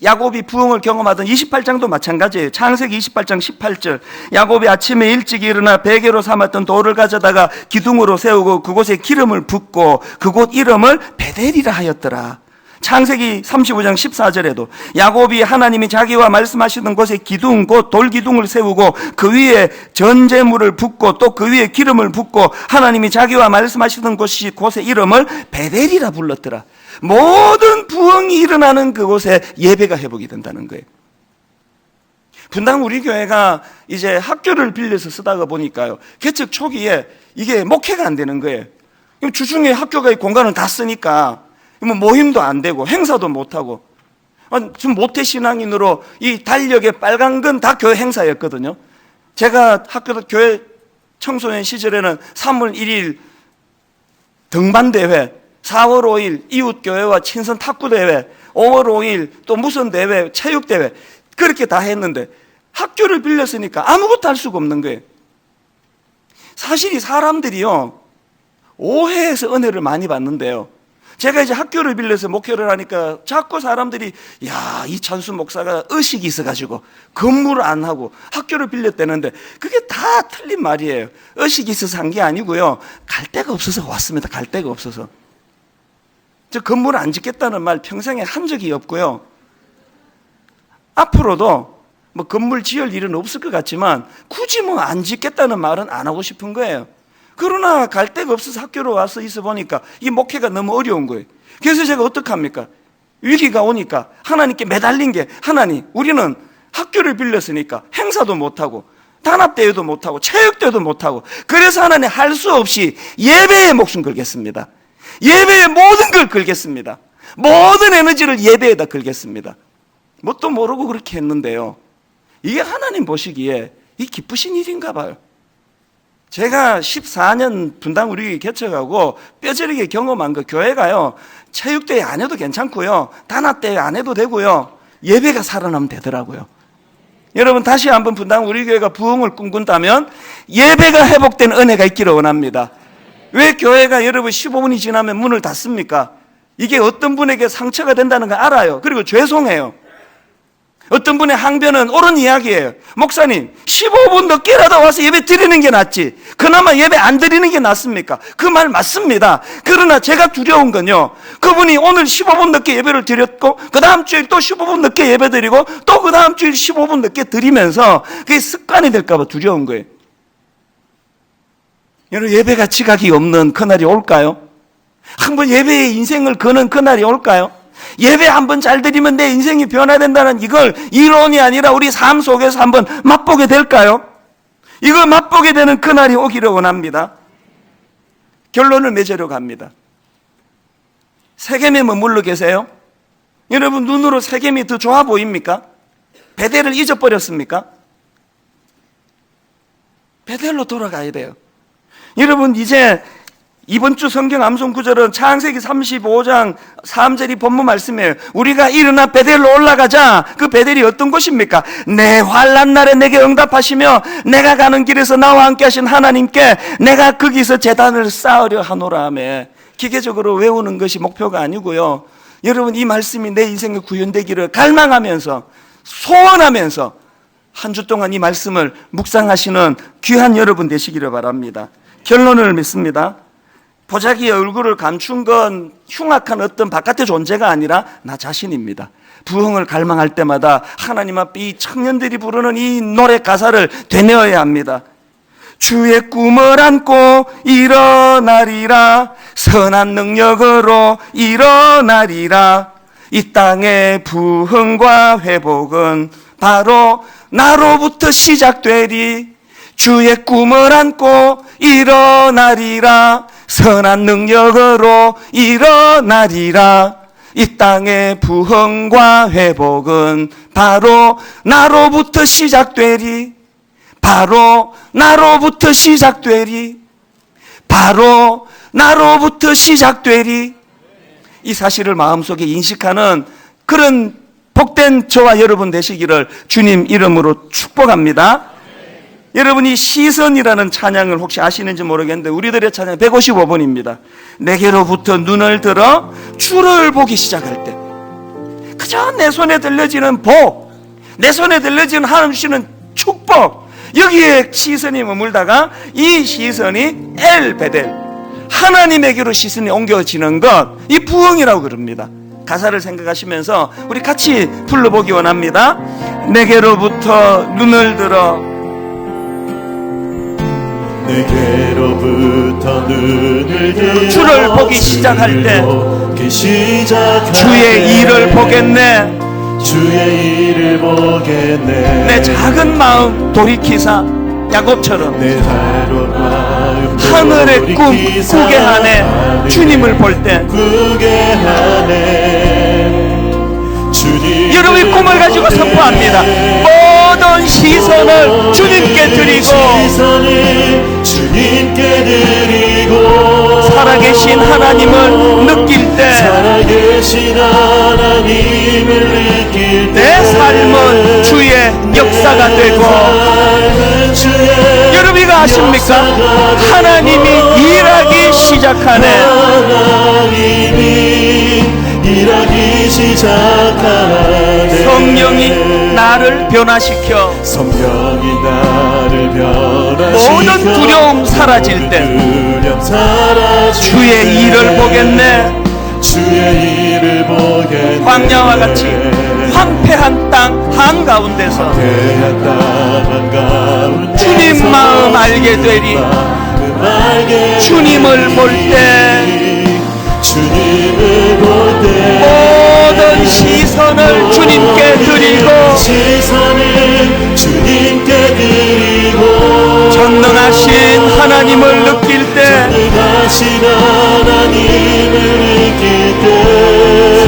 야곱이 부흥을 경험하던 28장도 마찬가지예요. 창세기 28장 18절, 야곱이 아침에 일찍 일어나 베개로 삼았던 돌을 가져다가 기둥으로 세우고 그곳에 기름을 붓고 그곳 이름을 베델이라 하였더라. 창세기 35장 14절에도 야곱이 하나님이 자기와 말씀하시던 곳에 기둥 곧 돌기둥을 세우고 그 위에 전제물을 붓고 또 그 위에 기름을 붓고 하나님이 자기와 말씀하시던 곳의 이름을 베델이라 불렀더라. 모든 부흥이 일어나는 그곳에 예배가 회복이 된다는 거예요. 분당 우리 교회가 이제 학교를 빌려서 쓰다가 보니까요, 개척 초기에 이게 목회가 안 되는 거예요. 주중에 학교가 이 공간을 다 쓰니까 모임도 안 되고 행사도 못 하고, 지금 모태신앙인으로 이 달력에 빨간 건 다 교회 행사였거든요. 제가 학교 교회 청소년 시절에는 3월 1일 등반대회, 4월 5일 이웃교회와 친선 탁구대회, 5월 5일 또 무슨 대회, 체육대회, 그렇게 다 했는데 학교를 빌렸으니까 아무것도 할 수가 없는 거예요. 사실 이 사람들이요, 오해해서 은혜를 많이 받는데요, 제가 이제 학교를 빌려서 목회를 하니까 자꾸 사람들이 이찬수 목사가 의식이 있어가지고 건물을 안 하고 학교를 빌렸다는데, 그게 다 틀린 말이에요. 의식이 있어서 한 게 아니고요, 갈 데가 없어서 왔습니다. 갈 데가 없어서. 저 건물을 안 짓겠다는 말 평생에 한 적이 없고요, 앞으로도 뭐 건물 지을 일은 없을 것 같지만 굳이 뭐 안 짓겠다는 말은 안 하고 싶은 거예요. 그러나 갈 데가 없어서 학교로 와서 있어 보니까 이 목회가 너무 어려운 거예요. 그래서 제가 어떡합니까? 위기가 오니까 하나님께 매달린 게, 하나님, 우리는 학교를 빌렸으니까 행사도 못하고 단합대회도 못하고 체육대회도 못하고, 그래서 하나님 할 수 없이 예배에 목숨 걸겠습니다. 예배에 모든 걸 걸겠습니다. 모든 에너지를 예배에다 걸겠습니다. 뭣도 모르고 그렇게 했는데요, 이게 하나님 보시기에 이 기쁘신 일인가 봐요. 제가 14년 분당 우리 개척하고 뼈저리게 경험한 거, 교회가요 체육대회 안 해도 괜찮고요, 단합대회 안 해도 되고요, 예배가 살아나면 되더라고요. 여러분 다시 한번 분당 우리 교회가 부흥을 꿈꾼다면 예배가 회복된 은혜가 있기를 원합니다. 왜 교회가 여러분 15분이 지나면 문을 닫습니까? 이게 어떤 분에게 상처가 된다는 걸 알아요. 그리고 죄송해요. 어떤 분의 항변은 옳은 이야기예요. 목사님 15분 늦게라도 와서 예배 드리는 게 낫지, 그나마 예배 안 드리는 게 낫습니까? 그 말 맞습니다. 그러나 제가 두려운 건요, 그분이 오늘 15분 늦게 예배를 드렸고 그 다음 주일 또 15분 늦게 예배 드리고 또 그 다음 주일 15분 늦게 드리면서 그게 습관이 될까 봐 두려운 거예요. 여러분 예배가 지각이 없는 그날이 올까요? 한번 예배의 인생을 거는 그날이 올까요? 예배 한번 잘 드리면 내 인생이 변화된다는 이걸 이론이 아니라 우리 삶 속에서 한번 맛보게 될까요? 이걸 맛보게 되는 그날이 오기를 원합니다. 결론을 맺으려고 합니다. 세겜에 머물러 계세요? 여러분 눈으로 세겜이 더 좋아 보입니까? 베델을 잊어버렸습니까? 베델로 돌아가야 돼요. 여러분 이제 이번 주 성경 암송 구절은 창세기 35장 3절이 본문 말씀이에요. 우리가 일어나 베델로 올라가자. 그 베델이 어떤 곳입니까? 내 환난 날에 내게 응답하시며 내가 가는 길에서 나와 함께 하신 하나님께 내가 거기서 제단을 쌓으려 하노라 하며, 기계적으로 외우는 것이 목표가 아니고요, 여러분 이 말씀이 내 인생에 구현되기를 갈망하면서 소원하면서 한 주 동안 이 말씀을 묵상하시는 귀한 여러분 되시기를 바랍니다. 결론을 맺습니다. 보자기의 얼굴을 감춘 건 흉악한 어떤 바깥의 존재가 아니라 나 자신입니다. 부흥을 갈망할 때마다 하나님 앞에 이 청년들이 부르는 이 노래 가사를 되뇌어야 합니다. 주의 꿈을 안고 일어나리라, 선한 능력으로 일어나리라. 이 땅의 부흥과 회복은 바로 나로부터 시작되리. 주의 꿈을 안고 일어나리라, 선한 능력으로 일어나리라. 이 땅의 부흥과 회복은 바로 나로부터 시작되리. 바로 나로부터 시작되리. 바로 나로부터 시작되리. 이 사실을 마음속에 인식하는 그런 복된 저와 여러분 되시기를 주님 이름으로 축복합니다. 여러분이 시선이라는 찬양을 혹시 아시는지 모르겠는데 우리들의 찬양 155번입니다. 내게로부터 눈을 들어 주를 보기 시작할 때 그저 내 손에 들려지는 복, 내 손에 들려지는 하나님 주시는 축복, 여기에 시선이 머물다가 이 시선이 엘 베델, 하나님에게로 시선이 옮겨지는 것, 이 부흥이라고 그럽니다. 가사를 생각하시면서 우리 같이 불러보기 원합니다. 내게로부터 눈을 들어, 내게로부터 눈을 들어 주를 보기 시작할 때 주의 일을 보겠네. 주의 일을 보겠네. 내 작은 마음 돌이키사 야곱처럼 내 작은 마음 하늘의 꿈 꾸게 하네. 주님을 볼 때 꾸게 하네. 여러분이 꿈을 가지고 선포합니다. 모든 시선을 주님께 드리고 살아계신 하나님을 느낄 때 내 삶은 주의 역사가 되고, 여러분이 아십니까? 하나님이 일하기 시작하네. 일하기 시작하네. 성령이 나를 변화시켜 성령이 나를 변화시켜 모든 두려움 사라질 때 주의 일을 보겠네. 주의 일을 보겠네. 광야와 같이 황폐한 땅 한가운데서 주님 마음 알게 되리. 주님을 볼 때 모든 시선을 주님께 드리고 전능하신 하나님을 느낄 때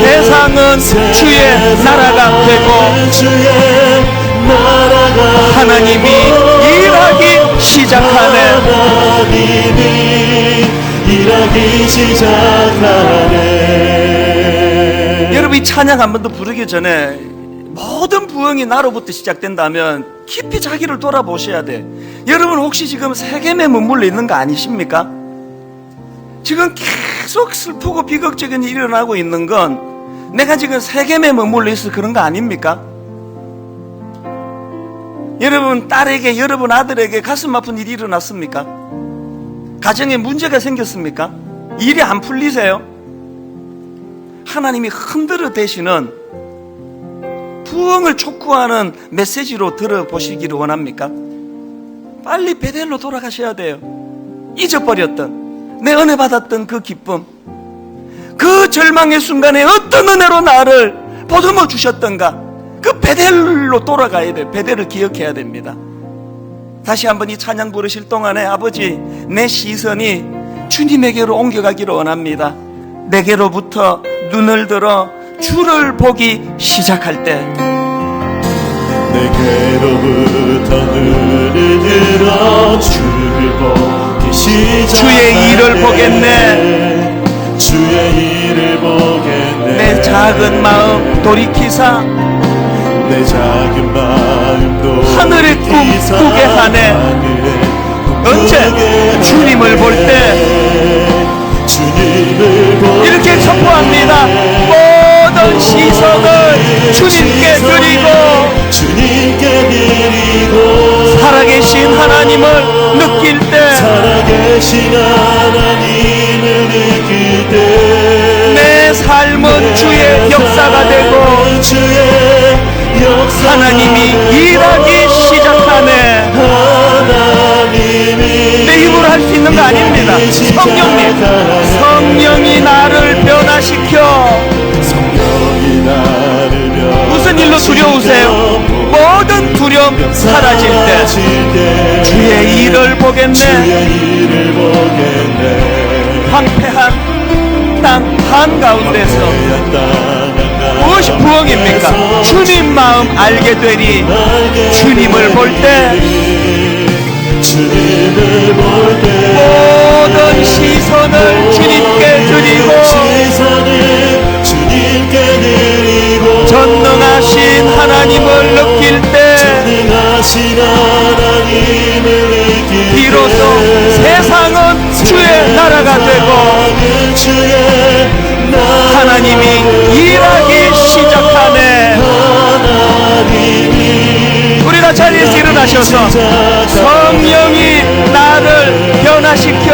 세상은 주의 나라가 되고 하나님이 일하기 시작하네. 하나님이 일하기 시작하네. 여러분, 이 찬양 한 번 더 부르기 전에 모든 부흥이 나로부터 시작된다면 깊이 자기를 돌아보셔야 돼. 여러분, 혹시 지금 세겜에 머물러 있는 거 아니십니까? 지금 계속 슬프고 비극적인 일이 일어나고 있는 건 내가 지금 세겜에 머물러 있어서 그런 거 아닙니까? 여러분 딸에게, 여러분 아들에게 가슴 아픈 일이 일어났습니까? 가정에 문제가 생겼습니까? 일이 안 풀리세요? 하나님이 흔들어 대시는 부흥을 촉구하는 메시지로 들어보시기를 원합니까? 빨리 베델로 돌아가셔야 돼요. 잊어버렸던, 내 은혜 받았던 그 기쁨, 그 절망의 순간에 어떤 은혜로 나를 보듬어 주셨던가, 그 베델로 돌아가야 돼요. 베델을 기억해야 됩니다. 다시 한번 이 찬양 부르실 동안에 아버지, 내 시선이 주님에게로 옮겨가기를 원합니다. 내게로부터 눈을 들어 주를 보기 시작할 때, 내게로부터 눈을 들어 주를 보기 시작하네. 주의 일을 보겠네. 주의 일을 보겠네. 내 작은 마음 돌이키사 내 작은 마음도 하늘의 꿈 꾸게 하네. 언제? 주님을 볼 때. 주님을 볼 이렇게 선포합니다. 모든 시선을 주님께 드리고 주님께 드리고 살아계신 하나님을 느낄 때, 살아계신 하나님을 느낄 때, 내 삶은 주의 역사가 되고 주의 역사가 하나님이 일하기 시작하네. 하나님이 내 힘으로 할 수 있는 거 아닙니다. 성령이 나를 변화시켜. 성령이 나를 변화시켜. 무슨 일로 두려우세요? 모든 두려움 사라질 때 주의 일을 보겠네. 주의 일을 보겠네. 황폐한 땅 한가운데서 무엇이 부흥입니까? 주님 마음 알게 되리. 주님을 볼 때, 주님을 볼 때 모든 시선을 주님께 드리고 시선을 주님께 드리고 전능하신 하나님을 느낄 때, 전능하신 하나님을 느낄 때 비로소 세상은 주의 나라가 되고 주의 나라 하나님이 일하기 시작하네. 하나님이 우리가 자리에서 일어나셔서 성령이 나를 변화시켜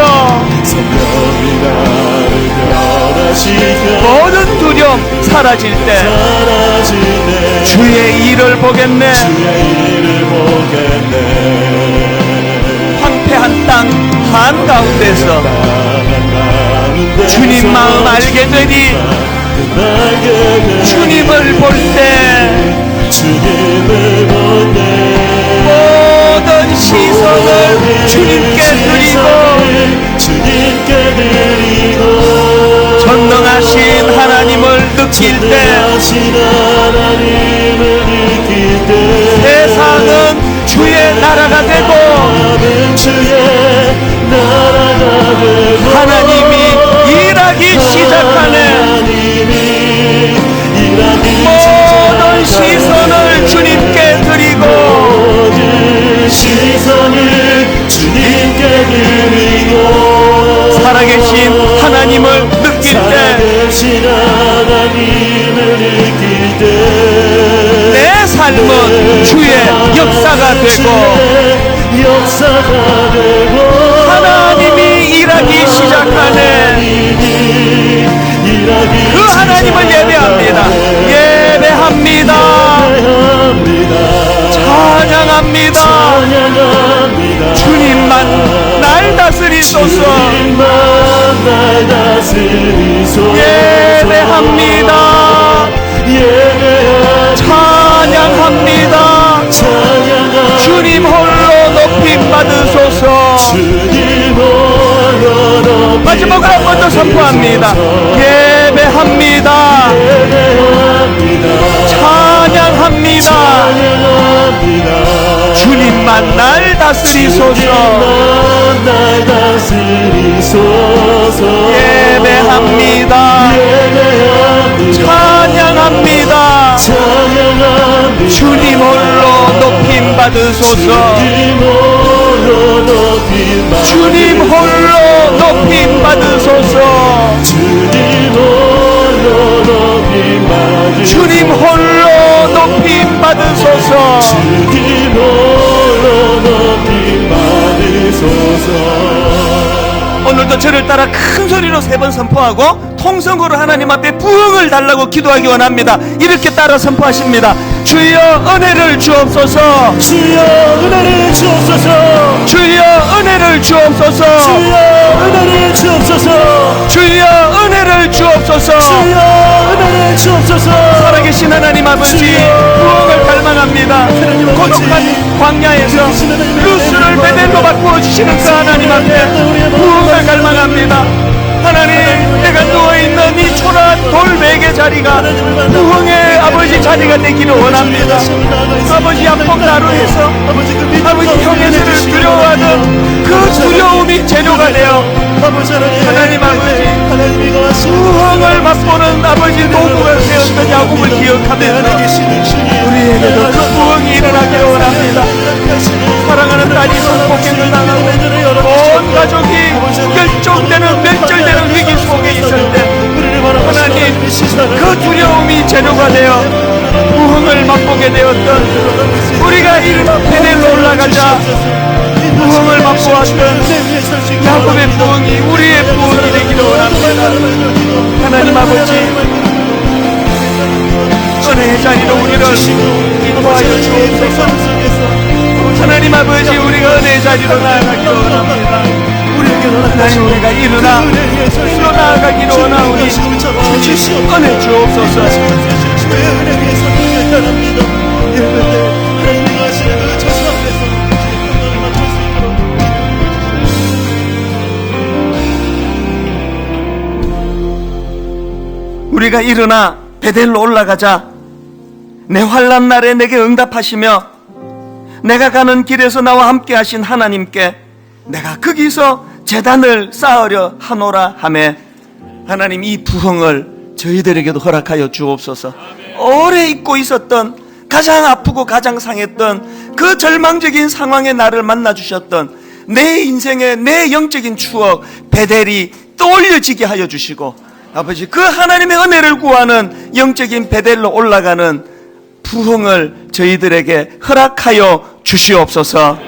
성령이 나를 변화시켜 모든 두려움 사라질 때 사라질 때 주의 일을 보겠네. 주의 일을 보겠네. 황폐한 땅 한가운데서 주님 마음 알게 되니 주님을 볼 때 주님을 볼 때 모든 시선을 주님께 드리고 주님께 드리고 전능하신 하나님을 느낄 때 전능하신 하나님을 느낄 때 세상은 주의 나라가 되고 주의 나라가 되고 하나님이 일하기 시작하네. 모든 시선을 주님께 드리고 모든 시선을 주님께 드리고 살아계신 하나님을 느낄 때 살아계신 하나님을 느낄 때 내 삶은 주의 역사가 되고 역사가 되고 하나님이 일하기 시작하네. 그 하나님을 예배합니다. 예배합니다. 찬양합니다. 주님만 날 다스리소서. 예배합니다. 찬양합니다. 주님 홀로 높임 받으소서. 마지막으로 한 번 더 선포합니다. 예배합니다. 찬양합니다. 주님만 날 다스리소서. 주님만 날 다스리소서. 예배합니다. 찬양합니다. 찬양합니다. 주님 홀로 높임 받으소서. 주님 홀로 높임 받으소서. 주님 홀로 높임 받으소서. 주님 홀로 높임 받으소서. 오늘도 저를 따라 큰 소리로 3번 선포하고 통성으로 하나님 앞에 부흥을 달라고 기도하기 원합니다. 이렇게 따라 선포하십니다. 주여 은혜를 주옵소서. 주여 은혜를 주옵소서. 주여 은혜를 주옵소서. 주여 은혜를 주옵소서. 주여 은혜를 주옵소서. 주여 은혜를 주옵소서. 살아계신 하나님 아버지, 부흥을 갈망합니다. 고독한 광야에서 루스를 베델로 바꾸어 주시는 그 하나님 앞에 부흥을 갈망합니다. 하나님, 내가 누워있는 이 초라한 돌베개 자리가 부흥의 아버지 자리가 되기를 원합니다. 아버지 약복 나루에서 아버지 형제들을 두려워하는 그 두려움이 재료가 되어 하나님 아버지 부흥을 맛보는 아버지 노부가 되었던 야곱을 기억하면서 우리에게도 그 부흥이 일어나기를 원합니다. 사랑하는 딸이 성폭행을 당하고 온 가족이 멸절되는 위기 속에 있을 때 하나님, 그 두려움이 재료가 되어 부흥을 맛보게 되었던 우리가 일어나 베델로 올라가자 부흥을 맛보았던 야곱의 부흥이 우리의 부흥이 되기를 원합니다. 하나님 아버지, 은혜의 자리로 우리를 인도하여 주옵소서. 하나님 아버지, 우리가 은혜의 자리로 나아가기를 원합니다. 하나님, 우리가 일어나 일로 나아가기를 원하오니 주시 은혜 주옵소서. 우리가 일어나 베델로 올라가자 내 환난 날에 내게 응답하시며 내가 가는 길에서 나와 함께 하신 하나님께 내가 거기서 제단을 쌓으려 하노라 하매 하나님, 이 부흥을 저희들에게도 허락하여 주옵소서. 오래 잊고 있었던, 가장 아프고 가장 상했던 그 절망적인 상황에 나를 만나 주셨던 내 인생의 내 영적인 추억 베델이 떠올려지게 하여 주시고 아버지, 그 하나님의 은혜를 구하는 영적인 베델로 올라가는 부흥을 저희들에게 허락하여 주시옵소서.